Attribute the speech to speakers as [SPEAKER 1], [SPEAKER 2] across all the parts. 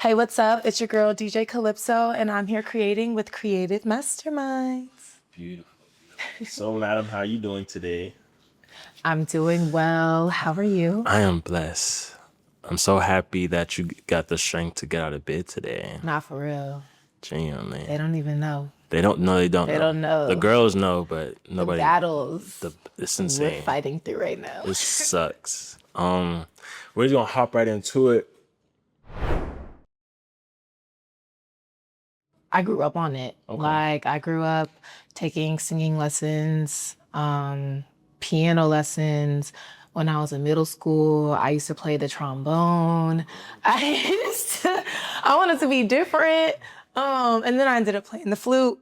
[SPEAKER 1] Hey, what's up? It's your girl, DJ Calypso, and I'm here creating with Creative Masterminds.
[SPEAKER 2] Beautiful. So, madam, how are you doing today?
[SPEAKER 1] I'm doing well. How are you?
[SPEAKER 2] I am blessed. I'm so happy that you got the strength to get out of bed today.
[SPEAKER 1] Not for real.
[SPEAKER 2] Genuinely.
[SPEAKER 1] They don't even know.
[SPEAKER 2] They don't know. They don't
[SPEAKER 1] They
[SPEAKER 2] know.
[SPEAKER 1] don't know.
[SPEAKER 2] The girls know, but
[SPEAKER 1] The
[SPEAKER 2] nobody.
[SPEAKER 1] battles
[SPEAKER 2] It's
[SPEAKER 1] we're
[SPEAKER 2] insane.
[SPEAKER 1] fighting through right now.
[SPEAKER 2] It sucks. We're just gonna hop right into it.
[SPEAKER 1] I grew up on it.
[SPEAKER 2] Okay.
[SPEAKER 1] Like, I grew up taking singing lessons, piano lessons. When I was in middle school, I used to play the trombone. I wanted to be different. And then I ended up playing the flute.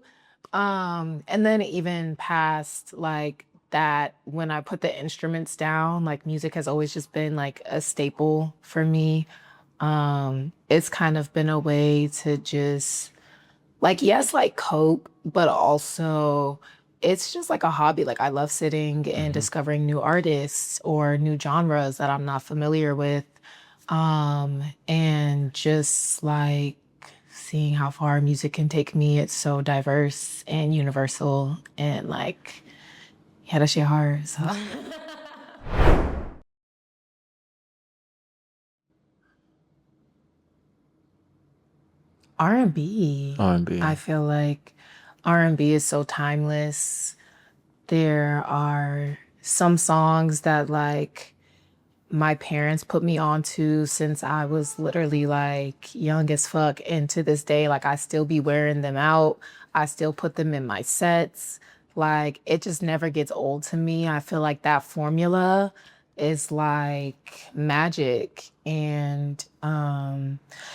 [SPEAKER 1] And then even past like that, when I put the instruments down, like music has always just been like a staple for me. It's kind of been a way to just like, yes, like cope, but also it's just like a hobby. Like I love sitting and discovering new artists or new genres that I'm not familiar with. And just like seeing how far music can take me. It's so diverse and universal and like, yeah, that shit hard. So. R&B.
[SPEAKER 2] R&B.
[SPEAKER 1] I feel like R&B is so timeless. There are some songs that like my parents put me onto since I was literally like young as fuck. And to this day, like I still be wearing them out. I still put them in my sets. Like it just never gets old to me. I feel like that formula is like magic. And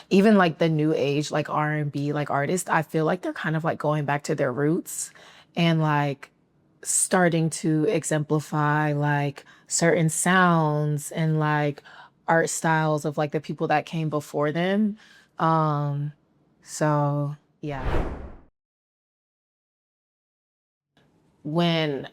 [SPEAKER 1] even like the new age, like R&B, like artists, I feel like they're kind of like going back to their roots and like starting to exemplify like certain sounds and like art styles of like the people that came before them. So yeah. When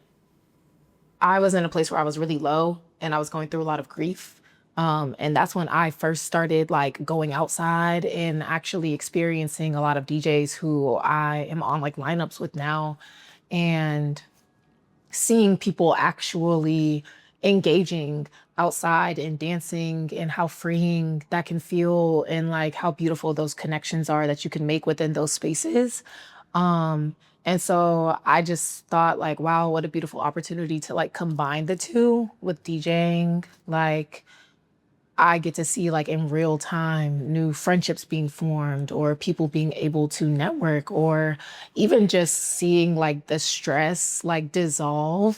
[SPEAKER 1] I was in a place where I was really low and I was going through a lot of grief. And that's when I first started like going outside and actually experiencing a lot of DJs who I am on like lineups with now. And seeing people actually engaging outside and dancing and how freeing that can feel and like how beautiful those connections are that you can make within those spaces. And so I just thought like, wow, what a beautiful opportunity to like combine the two with DJing. Like I get to see like in real time new friendships being formed or people being able to network or even just seeing like the stress like dissolve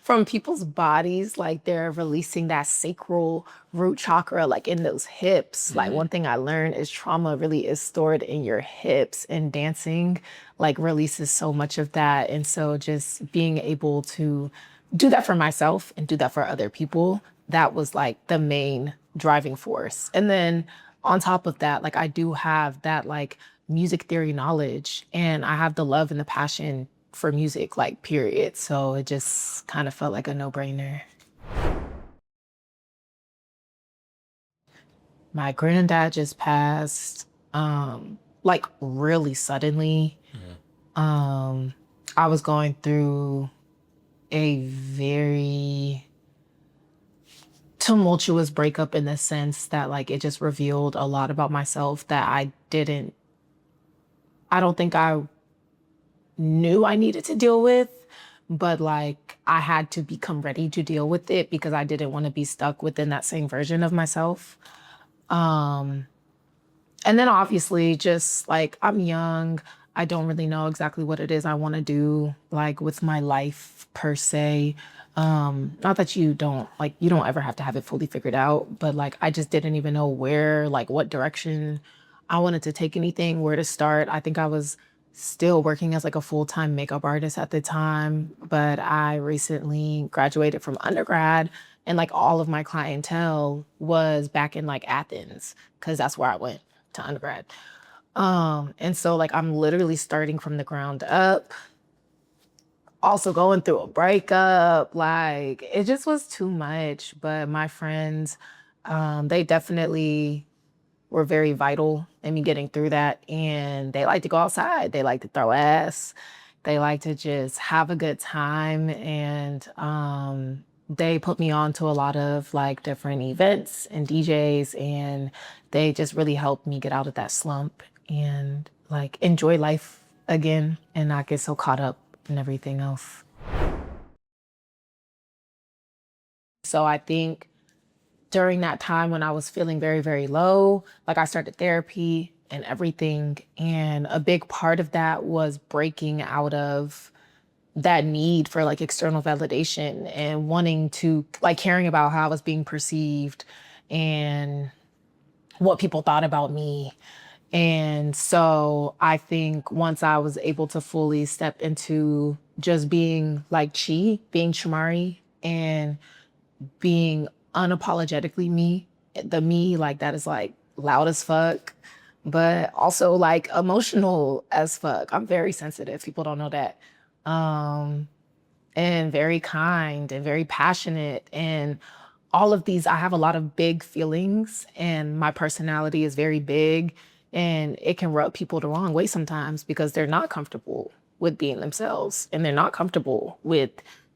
[SPEAKER 1] from people's bodies. Like they're releasing that sacral root chakra like in those hips. Like one thing I learned is trauma really is stored in your hips, and dancing like releases so much of that. And so just being able to do that for myself and do that for other people, that was like the main driving force. And then on top of that, like I do have that like music theory knowledge and I have the love and the passion for music, like period. So it just kind of felt like a no-brainer. My granddad just passed like really suddenly. I was going through a very tumultuous breakup in the sense that like it just revealed a lot about myself that I don't think I knew I needed to deal with, but like I had to become ready to deal with it because I didn't want to be stuck within that same version of myself. And then obviously just like I'm young, I don't really know exactly what it is I want to do like with my life per se. Not that you don't ever have to have it fully figured out, but like I just didn't even know where, like what direction I wanted to take anything, where to start. I think I was still working as like a full-time makeup artist at the time, but I recently graduated from undergrad and like all of my clientele was back in like Athens because that's where I went to undergrad. And so like I'm literally starting from the ground up, also going through a breakup. Like it just was too much. But my friends, they definitely were very vital in me getting through that. And they like to go outside. They like to throw ass. They like to just have a good time. And they put me on to a lot of like different events and DJs. And they just really helped me get out of that slump and like enjoy life again and not get so caught up in everything else. So I think during that time when I was feeling very, very low, like I started therapy and everything. And a big part of that was breaking out of that need for like external validation and wanting to like caring about how I was being perceived and what people thought about me. And so I think once I was able to fully step into just being like being Shamari and being unapologetically me, the me like that is like loud as fuck, but also like emotional as fuck. I'm very sensitive. People don't know that. And very kind and very passionate and all of these, I have a lot of big feelings and my personality is very big and it can rub people the wrong way sometimes because they're not comfortable with being themselves and they're not comfortable with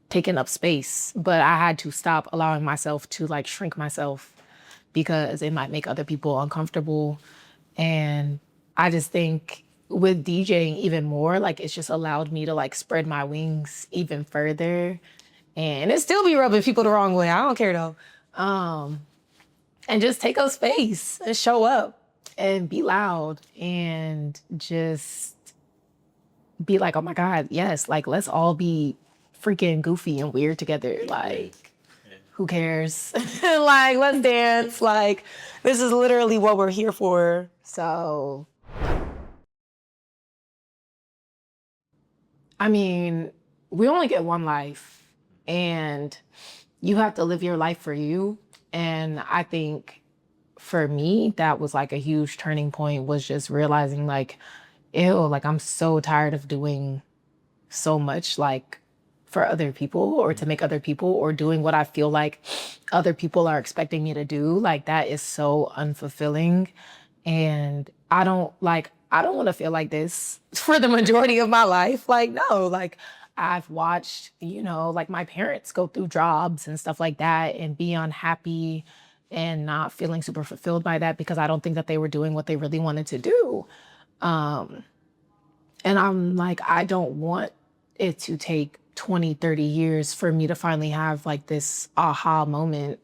[SPEAKER 1] taking up space. But I had to stop allowing myself to like shrink myself because it might make other people uncomfortable. And I just think with DJing even more, like it's just allowed me to like spread my wings even further. And it still be rubbing people the wrong way. I don't care though. And just take up space and show up and be loud and just be like, oh my God, yes, like let's all be freaking goofy and weird together. Like, who cares? Like, let's dance. Like, this is literally what we're here for. So, I mean, we only get one life and you have to live your life for you. And I think for me, that was like a huge turning point was just realizing like, ew, like I'm so tired of doing so much like for other people or to make other people or doing what I feel like other people are expecting me to do. Like that is so unfulfilling. And I don't want to feel like this for the majority of my life. Like, no, like I've watched, you know, like my parents go through jobs and stuff like that and be unhappy and not feeling super fulfilled by that because I don't think that they were doing what they really wanted to do. And I'm like, I don't want it to take 20, 30 years for me to finally have like this aha moment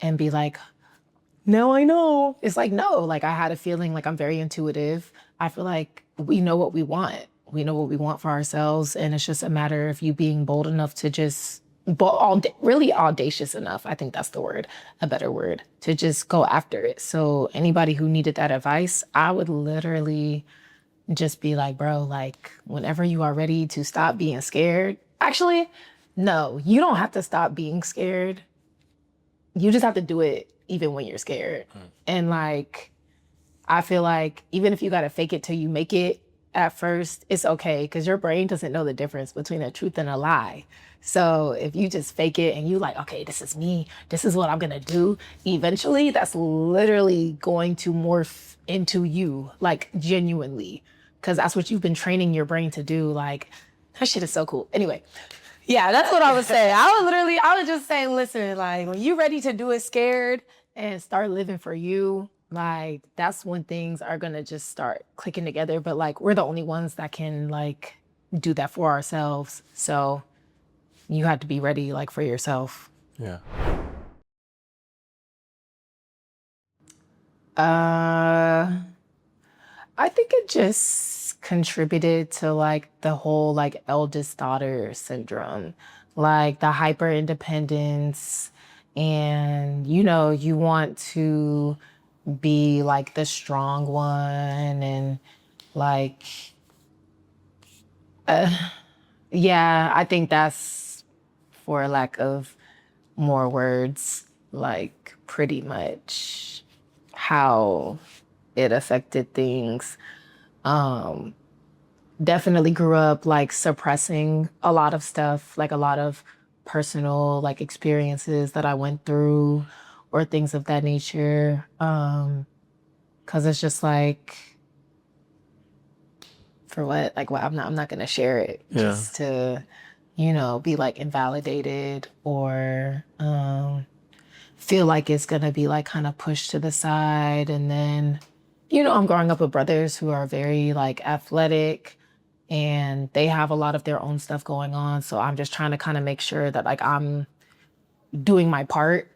[SPEAKER 1] and be like, now I know. It's like, no, like I had a feeling like I'm very intuitive. I feel like we know what we want. We know what we want for ourselves. And it's just a matter of you being bold enough to just, really audacious enough. I think that's the word, a better word, to just go after it. So anybody who needed that advice, I would literally just be like, bro, like whenever you are ready to stop being scared. Actually, no, you don't have to stop being scared. You just have to do it even when you're scared. And like, I feel like even if you got to fake it till you make it at first, it's okay because your brain doesn't know the difference between a truth and a lie. So if you just fake it and you like, okay, this is me, this is what I'm going to do, eventually that's literally going to morph into you, like genuinely, because that's what you've been training your brain to do. Like, that shit is so cool. Anyway, yeah, that's what I was saying. I was just saying, listen, like when you're ready to do it scared and start living for you, like that's when things are gonna just start clicking together. But like we're the only ones that can like do that for ourselves. So you have to be ready like for yourself.
[SPEAKER 2] Yeah.
[SPEAKER 1] I think it just contributed to like the whole like eldest daughter syndrome, like the hyper independence. And, you know, you want to be like the strong one and like, yeah, I think that's for lack of more words, like pretty much how it affected things. Definitely grew up like suppressing a lot of stuff, like a lot of personal like experiences that I went through or things of that nature. Cause it's just like, for what? Like, well, I'm not gonna share it just to, be like invalidated or feel like it's gonna be like kind of pushed to the side. And then, I'm growing up with brothers who are very like athletic and they have a lot of their own stuff going on. So I'm just trying to kind of make sure that like I'm doing my part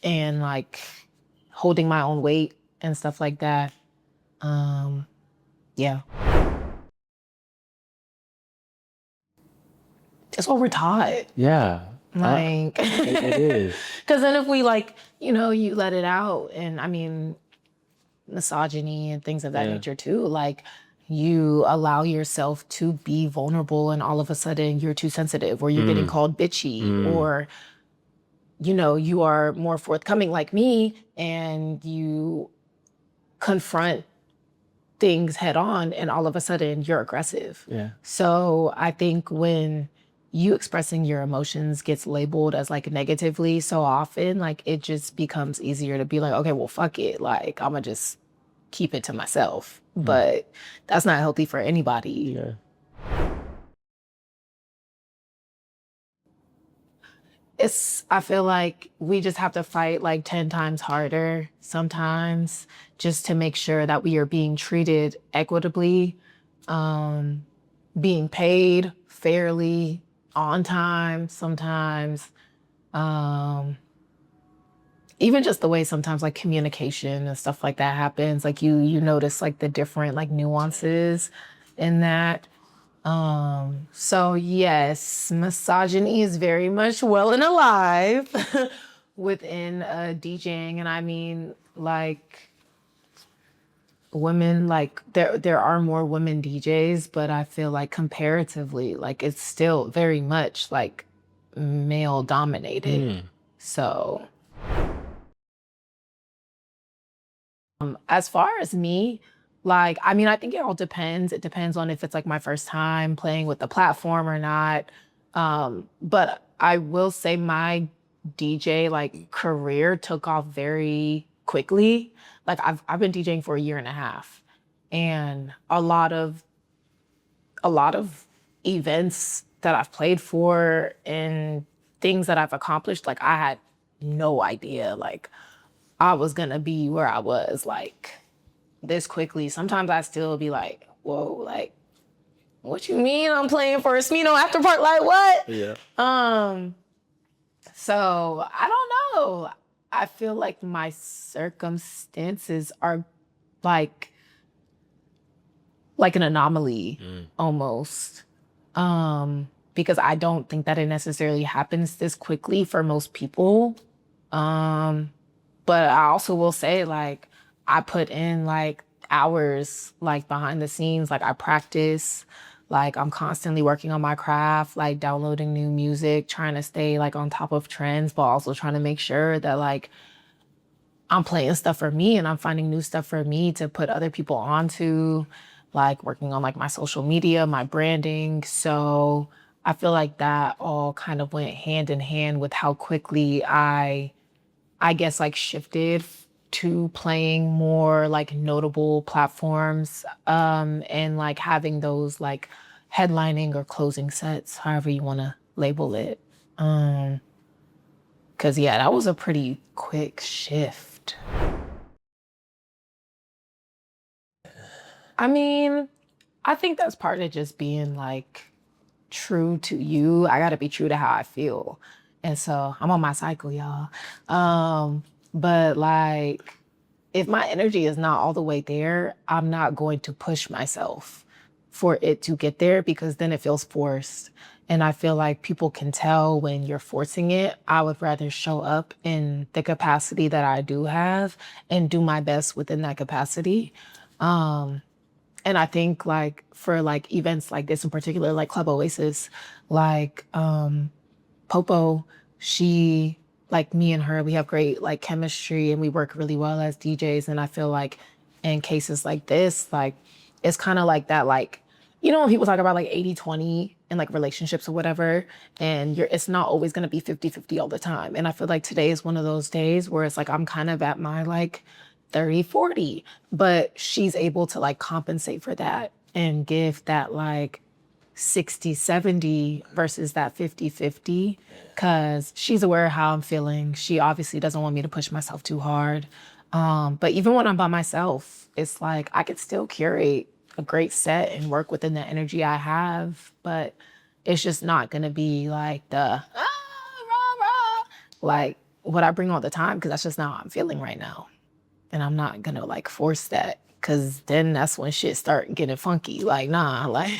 [SPEAKER 1] and like holding my own weight and stuff like that. Yeah. It's what we're taught.
[SPEAKER 2] Yeah.
[SPEAKER 1] Like,
[SPEAKER 2] It is.
[SPEAKER 1] Because then if we like, you let it out, and I mean, misogyny and things of that nature too, like you allow yourself to be vulnerable and all of a sudden you're too sensitive or you're getting called bitchy or, you are more forthcoming like me and you confront things head on and all of a sudden you're aggressive.
[SPEAKER 2] Yeah.
[SPEAKER 1] So I think when you expressing your emotions gets labeled as like negatively so often, like it just becomes easier to be like, okay, well, fuck it. Like, I'm gonna just keep it to myself. But that's not healthy for anybody.
[SPEAKER 2] Yeah.
[SPEAKER 1] I feel like we just have to fight like 10 times harder sometimes just to make sure that we are being treated equitably, being paid fairly, on time sometimes. Even just the way sometimes like communication and stuff like that happens, like you notice like the different like nuances in that. So yes, misogyny is very much well and alive within DJing. And I mean, like women, like there are more women DJs, but I feel like comparatively, like it's still very much like male dominated. So as far as me, like, I mean, I think it all depends. It depends on if it's like my first time playing with the platform or not. But I will say my DJ like career took off very quickly. Like I've been DJing for a year and a half, and a lot of events that I've played for and things that I've accomplished, like I had no idea like I was gonna be where I was like this quickly. Sometimes I still be like, whoa, like, what you mean I'm playing for a Smino after park? Like what?
[SPEAKER 2] Yeah.
[SPEAKER 1] So I don't know. I feel like my circumstances are like an anomaly almost. Because I don't think that it necessarily happens this quickly for most people. But I also will say like I put in like hours like behind the scenes, like I practice, like I'm constantly working on my craft, like downloading new music, trying to stay like on top of trends, but also trying to make sure that like I'm playing stuff for me and I'm finding new stuff for me to put other people onto, like working on like my social media, my branding. So I feel like that all kind of went hand in hand with how quickly I guess like shifted to playing more like notable platforms, and like having those like headlining or closing sets, however you want to label it. Cause yeah, that was a pretty quick shift. I mean, I think that's part of just being like true to you. I gotta be true to how I feel. And so I'm on my cycle, y'all. But like, if my energy is not all the way there, I'm not going to push myself for it to get there because then it feels forced. And I feel like people can tell when you're forcing it. I would rather show up in the capacity that I do have and do my best within that capacity. And I think like for like events like this in particular, like Club Oasis, like Popo, she, like me and her, we have great like chemistry and we work really well as DJs. And I feel like in cases like this, like it's kind of like that, like, when people talk about like 80-20 in like relationships or whatever, and it's not always going to be 50-50 all the time. And I feel like today is one of those days where it's like I'm kind of at my like 30, 40. But she's able to like compensate for that and give that like 60, 70 versus that 50, 50, because she's aware of how I'm feeling. She obviously doesn't want me to push myself too hard. But even when I'm by myself, it's like I could still curate a great set and work within the energy I have, but it's just not gonna be like the rah, rah, like what I bring all the time, because that's just not how I'm feeling right now. And I'm not gonna like force that, because then that's when shit start getting funky. Like, nah, like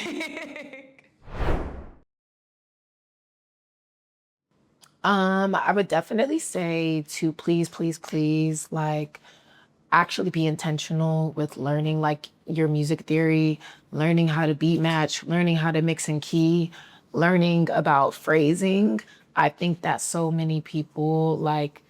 [SPEAKER 1] I would definitely say to please, please, please, like actually be intentional with learning like your music theory, learning how to beat match, learning how to mix and key, learning about phrasing. I think that so many people like,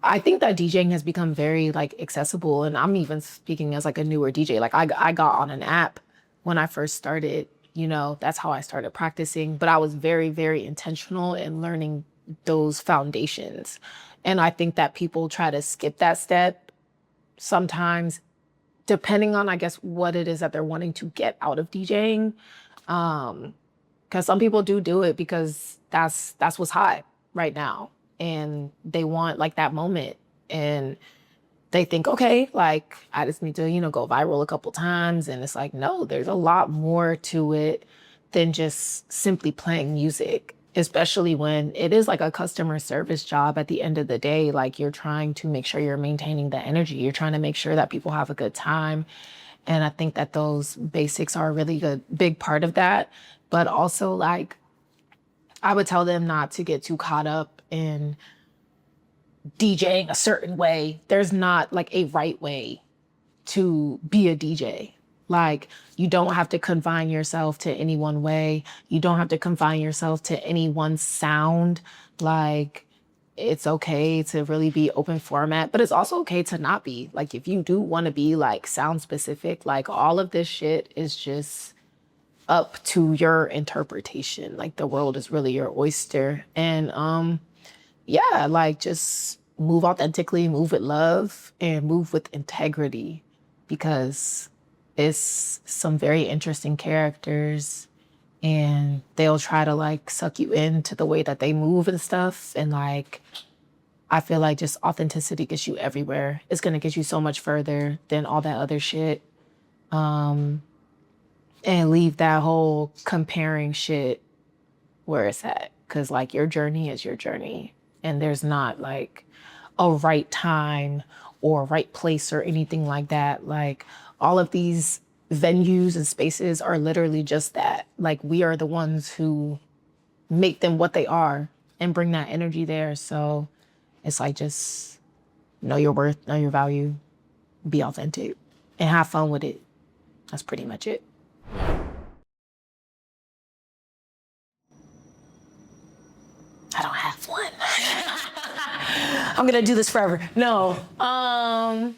[SPEAKER 1] I think that DJing has become very like accessible, and I'm even speaking as like a newer DJ. Like I got on an app when I first started, you know, that's how I started practicing, but I was very, very intentional in learning those foundations. And I think that people try to skip that step sometimes, depending on, I guess, what it is that they're wanting to get out of DJing. Because some people do it because that's what's hot right now, and they want like that moment, and they think, okay, like I just need to, you know, go viral a couple times, and it's like, no, there's a lot more to it than just simply playing music, especially when it is like a customer service job. At the end of the day, like you're trying to make sure you're maintaining the energy, you're trying to make sure that people have a good time. And I think that those basics are a really good big part of that. But also, like, I would tell them not to get too caught up in DJing a certain way. There's not like a right way to be a DJ. Like, you don't have to confine yourself to any one way. You don't have to confine yourself to any one sound. Like, it's okay to really be open format, but it's also okay to not be. Like, if you do want to be like sound specific, like all of this shit is just up to your interpretation. Like, the world is really your oyster. And yeah, like just move authentically, move with love, and move with integrity, because it's some very interesting characters, and they'll try to like suck you into the way that they move and stuff. And like, I feel like just authenticity gets you everywhere. It's gonna get you so much further than all that other shit. And leave that whole comparing shit where it's at. Cause like your journey is your journey. And there's not like a right time or right place or anything like that. Like, all of these venues and spaces are literally just that. Like, we are the ones who make them what they are and bring that energy there. So it's like, just know your worth, know your value, be authentic, and have fun with it. That's pretty much it. I don't have one. I'm gonna do this forever. No. I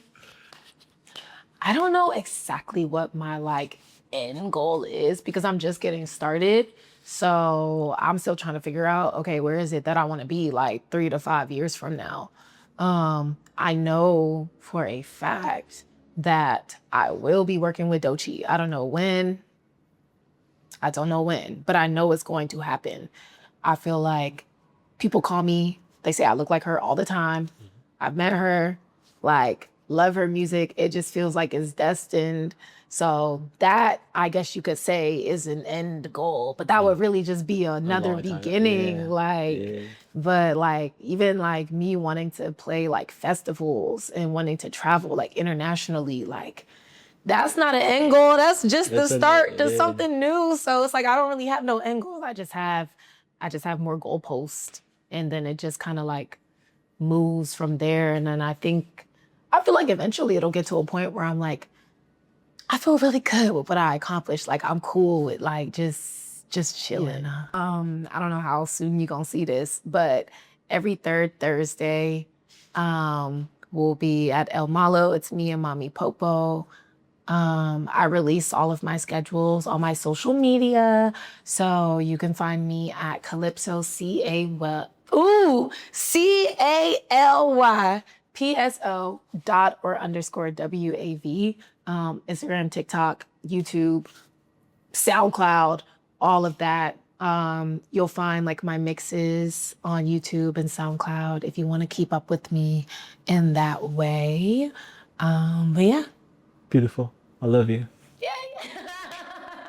[SPEAKER 1] don't know exactly what my like end goal is, because I'm just getting started. So I'm still trying to figure out, okay, where is it that I want to be like 3 to 5 years from now? I know for a fact that I will be working with Doechii. I don't know when, but I know it's going to happen. I feel like people call me, they say I look like her all the time. I've met her, like, love her music. It just feels like it's destined. So that, I guess you could say, is an end goal, but that would really just be another beginning.
[SPEAKER 2] Yeah.
[SPEAKER 1] Like,
[SPEAKER 2] Yeah.
[SPEAKER 1] but like, even like me wanting to play like festivals and wanting to travel like internationally, like, that's not an end goal. That's just the start to something new. So it's like, I don't really have no end goals. I just have more goalposts. And then it just kind of like moves from there. And then I feel like eventually it'll get to a point where I'm like, I feel really good with what I accomplished. Like, I'm cool with like just chilling. Yeah. I don't know how soon you're gonna see this, but every third Thursday, we'll be at El Malo. It's me and Mommy Popo. I release all of my schedules on my social media. So you can find me at Calypso, Caly PSO dot or underscore WAV. Instagram, TikTok, YouTube, SoundCloud, all of that. You'll find like my mixes on YouTube and SoundCloud if you want to keep up with me in that way. But yeah.
[SPEAKER 3] Beautiful. I love you.